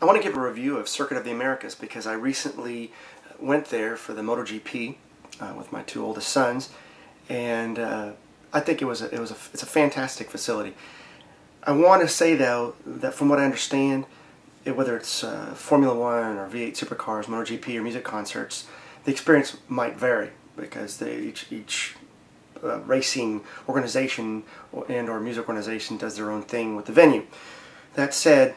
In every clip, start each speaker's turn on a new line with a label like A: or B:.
A: I want to give a review of Circuit of the Americas because I recently went there for the MotoGP with my two oldest sons, and I think it's a fantastic facility. I want to say though that from what I understand, whether it's Formula One or V8 supercars, MotoGP or music concerts, the experience might vary because each racing organization and or music organization does their own thing with the venue. That said,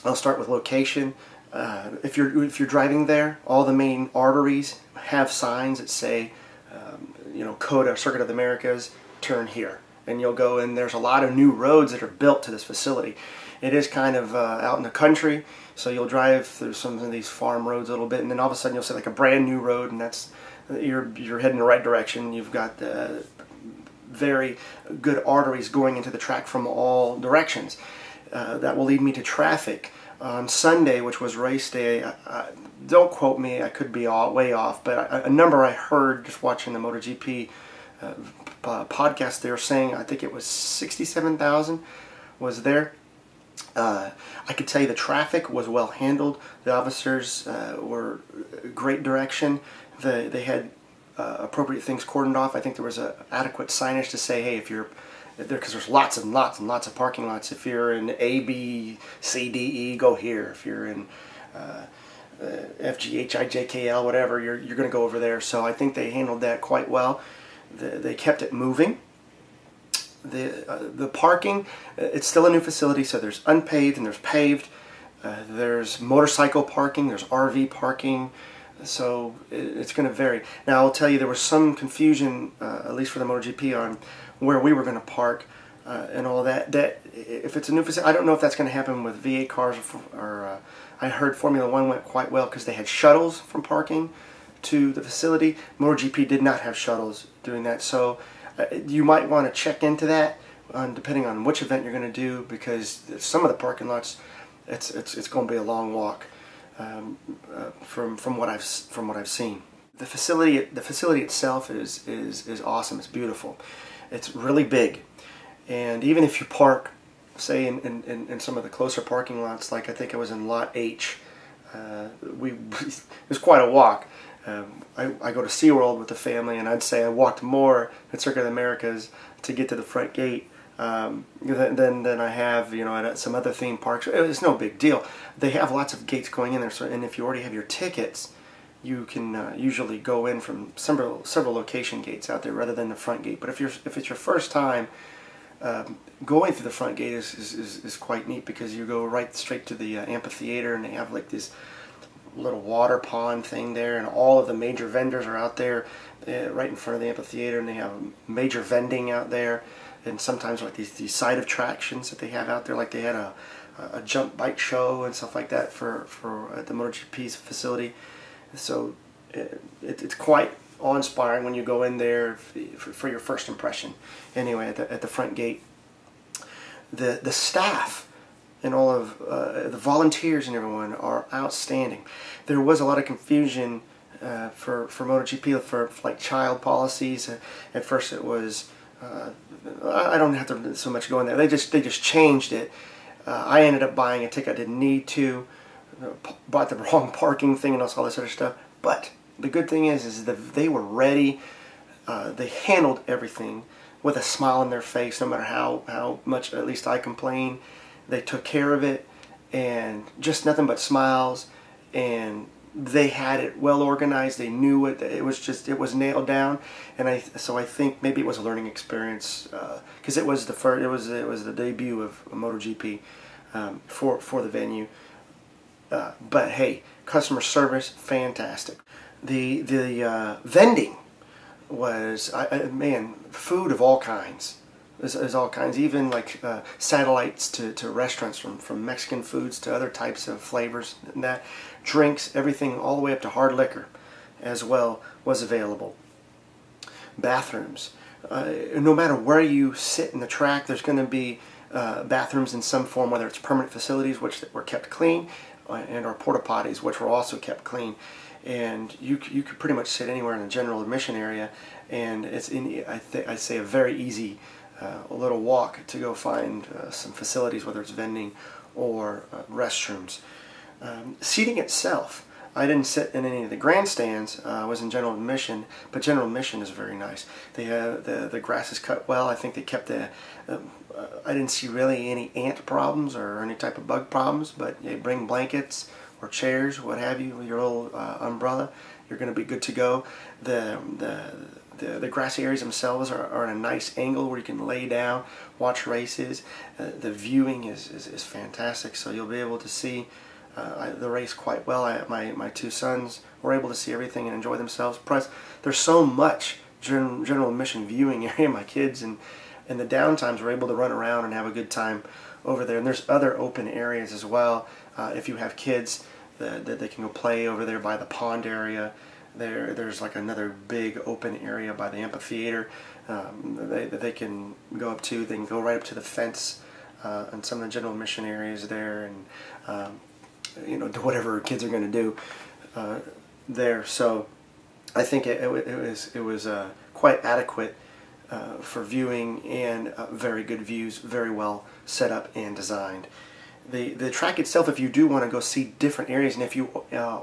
A: I'll start with location. If you're driving there, all the main arteries have signs that say, COTA, Circuit of the Americas, turn here. And you'll go in. There's a lot of new roads that are built to this facility. It is kind of out in the country, so you'll drive through some of these farm roads a little bit, and then all of a sudden you'll see like a brand new road, and that's you're heading the right direction. You've got very good arteries going into the track from all directions. That will lead me to traffic. On Sunday, which was race day, don't quote me, I could be way off, but a number I heard just watching the MotoGP podcast, they were saying, I think it was 67,000 was there. I could tell you the traffic was well handled. The officers were great direction. They had appropriate things cordoned off. I think there was adequate signage to say, hey, if you're there, because there's lots and lots and lots of parking lots. If you're in A, B, C, D, E, go here. If you're in F, G, H, I, J, K, L, whatever, you're going to go over there. So I think they handled that quite well. They kept it moving. The parking, it's still a new facility, so there's unpaved and there's paved. There's motorcycle parking, there's RV parking, so it's going to vary. Now I'll tell you, there was some confusion, at least for the MotoGP, on where we were going to park and all that. That if it's a new facility, I don't know if that's going to happen with V8 cars or I heard Formula One went quite well because they had shuttles from parking to the facility. MotoGP did not have shuttles doing that, so you might want to check into that depending on which event you're going to do, because some of the parking lots, it's going to be a long walk from what I've seen. The facility itself is awesome. It's beautiful. It's really big, and even if you park, say in some of the closer parking lots, like I think I was in Lot H, it was quite a walk. I go to SeaWorld with the family, and I'd say I walked more at Circuit of the Americas to get to the front gate than I have, at some other theme parks. It's no big deal. They have lots of gates going in there, and if you already have your tickets, you can usually go in from several location gates out there rather than the front gate. But if it's your first time, going through the front gate is quite neat, because you go right straight to the amphitheater, and they have like this little water pond thing there, and all of the major vendors are out there right in front of the amphitheater, and they have major vending out there, and sometimes like these side attractions that they have out there, like they had a jump bike show and stuff like that for at the MotoGP's facility. So it's quite awe-inspiring when you go in there for your first impression. Anyway, at the front gate, the staff and all of the volunteers and everyone are outstanding. There was a lot of confusion for MotoGP for like child policies. At first it was, I don't have to so much go in there. They just changed it. I ended up buying a ticket I didn't need to. Bought the wrong parking thing and all this other stuff. But the good thing is that they were ready. They handled everything with a smile on their face, no matter how much at least I complained. They took care of it, and just nothing but smiles, and they had it well organized. They knew it. It was nailed down, and so I think maybe it was a learning experience, because it was the debut of MotoGP for the venue. But hey, customer service fantastic. The vending was man, food of all kinds. There's all kinds, even like satellites to restaurants, from Mexican foods to other types of flavors and that. Drinks, everything all the way up to hard liquor as well was available. Bathrooms. No matter where you sit in the track, there's going to be bathrooms in some form, whether it's permanent facilities, which were kept clean, and our Porta Potties, which were also kept clean. And you could pretty much sit anywhere in the general admission area, and it's I'd say a very easy a little walk to go find some facilities, whether it's vending or restrooms. Seating itself, I didn't sit in any of the grandstands. I was in general admission, but general admission is very nice. They have the grass is cut well. I think they kept the. I didn't see really any ant problems or any type of bug problems, but you bring blankets or chairs, what have you, your little umbrella, you're going to be good to go. The grassy areas themselves are in a nice angle where you can lay down, watch races. The viewing is fantastic, so you'll be able to see the race quite well. My two sons were able to see everything and enjoy themselves. Plus, there's so much general admission viewing area. My kids and the downtimes were able to run around and have a good time over there. And there's other open areas as well. If you have kids, that they can go play over there by the pond area. There's like another big open area by the amphitheater that they can go up to. They can go right up to the fence and some of the general admission areas there, and you know, do whatever kids are going to do there. So I think it was quite adequate for viewing, and very good views, very well set up and designed. The track itself, if you do want to go see different areas, and if you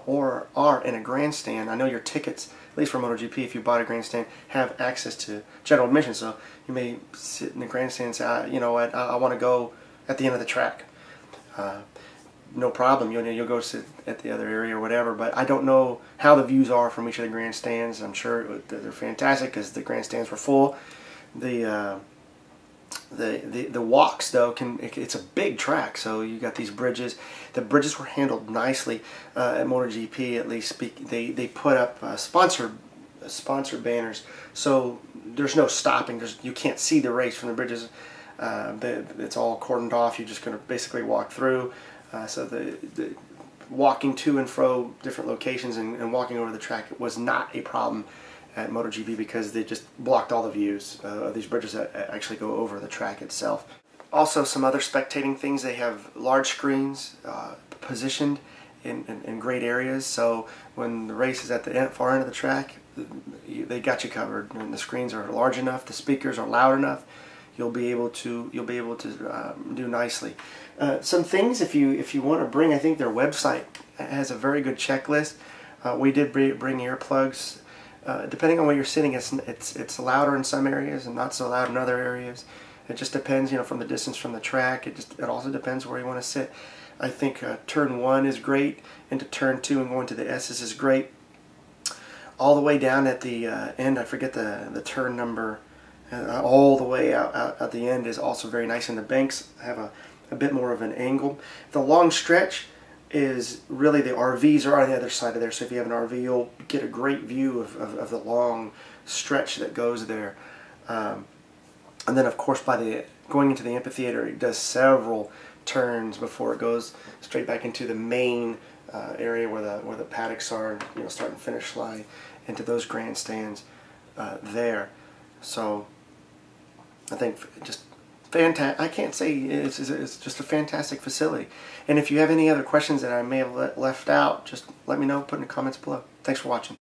A: or are in a grandstand, I know your tickets, at least for MotoGP, if you bought a grandstand, have access to general admission. So you may sit in the grandstand and say, you know what, I want to go at the end of the track. No problem, you'll go sit at the other area or whatever, but I don't know how the views are from each of the grandstands. I'm sure they're fantastic because the grandstands were full. The walks, though, it's a big track, so you got these bridges. The bridges were handled nicely at MotoGP, at least. They put up sponsor banners, so there's no stopping. You can't see the race from the bridges. It's all cordoned off. You're just going to basically walk through. So the walking to and fro different locations and walking over the track was not a problem at MotoGP, because they just blocked all the views of these bridges that actually go over the track itself. Also, some other spectating things, they have large screens positioned in great areas, so when the race is at the far end of the track, they got you covered, and the screens are large enough, the speakers are loud enough, you'll be able to do nicely. Some things if you want to bring, I think their website has a very good checklist. We did bring earplugs. Depending on where you're sitting, it's louder in some areas and not so loud in other areas. It just depends, you know, from the distance from the track. It also depends where you want to sit. I think turn 1 is great, into turn 2 and going to the S's is great. All the way down at the end, I forget the turn number, all the way out at the end is also very nice, and the banks have a bit more of an angle. The long stretch is really, the RVs are on the other side of there, so if you have an RV, you'll get a great view of the long stretch that goes there. And then, of course, going into the amphitheater, it does several turns before it goes straight back into the main area where the paddocks are, you know, start and finish line, into those grandstands there. So I think just fantastic. I can't say it's just a fantastic facility. And if you have any other questions that I may have left out, just let me know, put in the comments below. Thanks for watching.